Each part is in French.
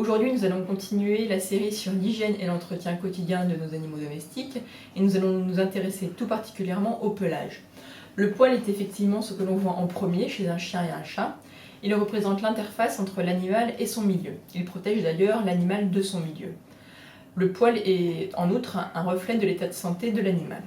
Aujourd'hui, nous allons continuer la série sur l'hygiène et l'entretien quotidien de nos animaux domestiques et nous allons nous intéresser tout particulièrement au pelage. Le poil est effectivement ce que l'on voit en premier chez un chien et un chat. Il représente l'interface entre l'animal et son milieu. Il protège d'ailleurs l'animal de son milieu. Le poil est en outre un reflet de l'état de santé de l'animal.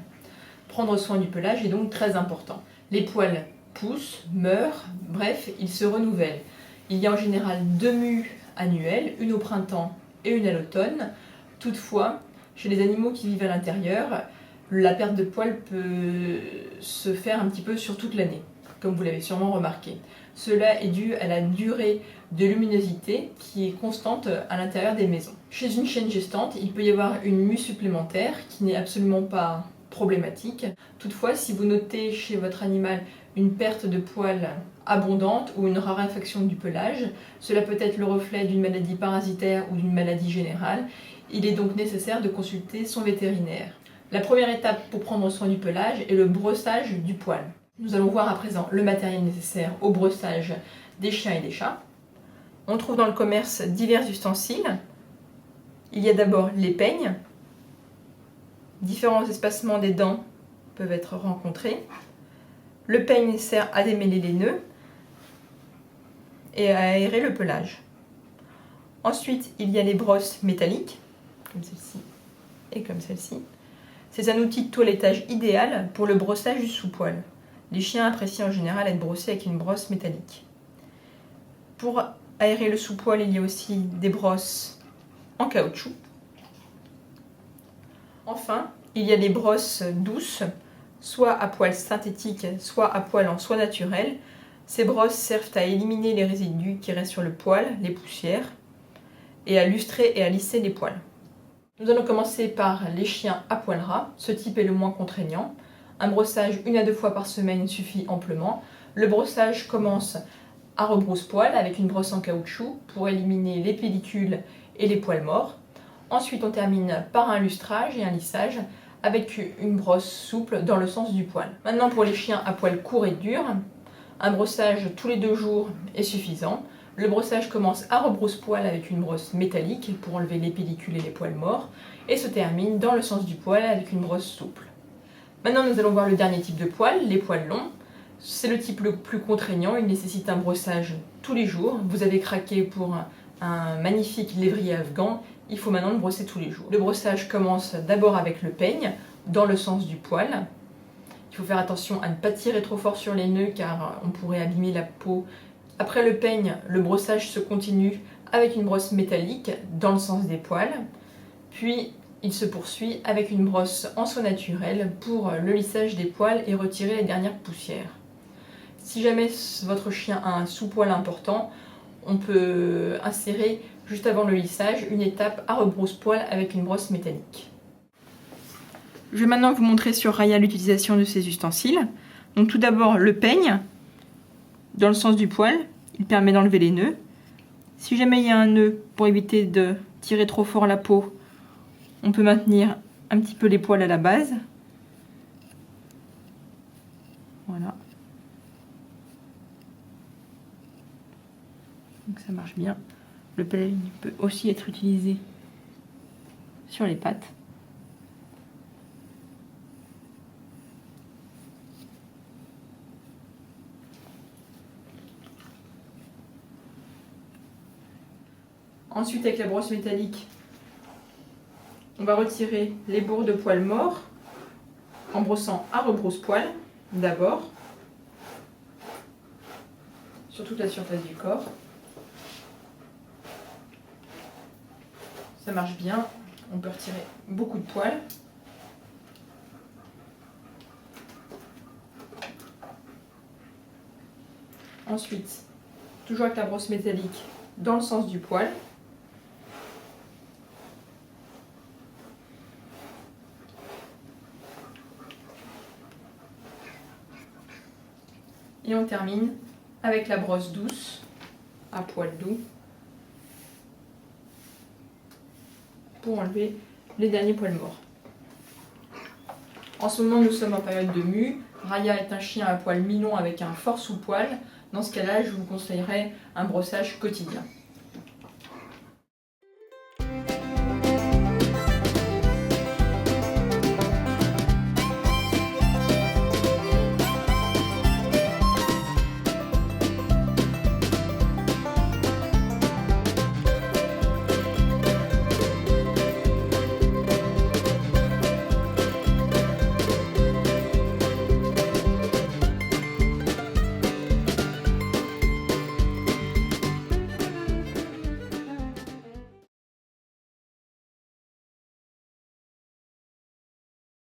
Prendre soin du pelage est donc très important. Les poils poussent, meurent, bref, ils se renouvellent. Il y a en général 2 mues annuelles, une au printemps et une à l'automne. Toutefois, chez les animaux qui vivent à l'intérieur, la perte de poils peut se faire un petit peu sur toute l'année, comme vous l'avez sûrement remarqué. Cela est dû à la durée de luminosité qui est constante à l'intérieur des maisons. Chez une chienne gestante, il peut y avoir une mue supplémentaire qui n'est absolument pas problématique. Toutefois, si vous notez chez votre animal une perte de poils abondante ou une raréfaction du pelage, cela peut être le reflet d'une maladie parasitaire ou d'une maladie générale. Il est donc nécessaire de consulter son vétérinaire. La première étape pour prendre soin du pelage est le brossage du poil. Nous allons voir à présent le matériel nécessaire au brossage des chiens et des chats. On trouve dans le commerce divers ustensiles. Il y a d'abord les peignes. Différents espacements des dents peuvent être rencontrés. Le peigne sert à démêler les nœuds et à aérer le pelage. Ensuite, il y a les brosses métalliques, comme celle-ci et comme celle-ci. C'est un outil de toilettage idéal pour le brossage du sous-poil. Les chiens apprécient en général être brossés avec une brosse métallique. Pour aérer le sous-poil, il y a aussi des brosses en caoutchouc. Enfin, il y a des brosses douces, soit à poils synthétiques, soit à poils en soie naturelle. Ces brosses servent à éliminer les résidus qui restent sur le poil, les poussières, et à lustrer et à lisser les poils. Nous allons commencer par les chiens à poils ras. Ce type est le moins contraignant. Un brossage 1 à 2 fois par semaine suffit amplement. Le brossage commence à rebrousse-poil avec une brosse en caoutchouc pour éliminer les pellicules et les poils morts. Ensuite, on termine par un lustrage et un lissage avec une brosse souple dans le sens du poil. Maintenant, pour les chiens à poils courts et durs, un brossage tous les 2 jours est suffisant. Le brossage commence à rebrousse-poil avec une brosse métallique pour enlever les pellicules et les poils morts et se termine dans le sens du poil avec une brosse souple. Maintenant, nous allons voir le dernier type de poils, les poils longs. C'est le type le plus contraignant, il nécessite un brossage tous les jours. Vous avez craqué pour un magnifique lévrier afghan, il faut maintenant le brosser tous les jours. Le brossage commence d'abord avec le peigne, dans le sens du poil. Il faut faire attention à ne pas tirer trop fort sur les nœuds car on pourrait abîmer la peau. Après le peigne, le brossage se continue avec une brosse métallique dans le sens des poils. Puis il se poursuit avec une brosse en soie naturelle pour le lissage des poils et retirer les dernières poussières. Si jamais votre chien a un sous-poil important, on peut insérer juste avant le lissage une étape à rebrousse-poil avec une brosse métallique. Je vais maintenant vous montrer sur Raya l'utilisation de ces ustensiles. Donc tout d'abord le peigne dans le sens du poil, il permet d'enlever les nœuds. Si jamais il y a un nœud, pour éviter de tirer trop fort la peau, on peut maintenir un petit peu les poils à la base. Voilà. Donc ça marche bien. Le peigne peut aussi être utilisé sur les pattes. Ensuite, avec la brosse métallique, on va retirer les bourres de poils morts en brossant à rebrousse-poil d'abord sur toute la surface du corps. Ça marche bien, on peut retirer beaucoup de poils. Ensuite, toujours avec la brosse métallique dans le sens du poil. Et on termine avec la brosse douce, à poil doux, pour enlever les derniers poils morts. En ce moment, nous sommes en période de mue. Raya est un chien à poil mi-long avec un fort sous-poil. Dans ce cas-là, je vous conseillerais un brossage quotidien.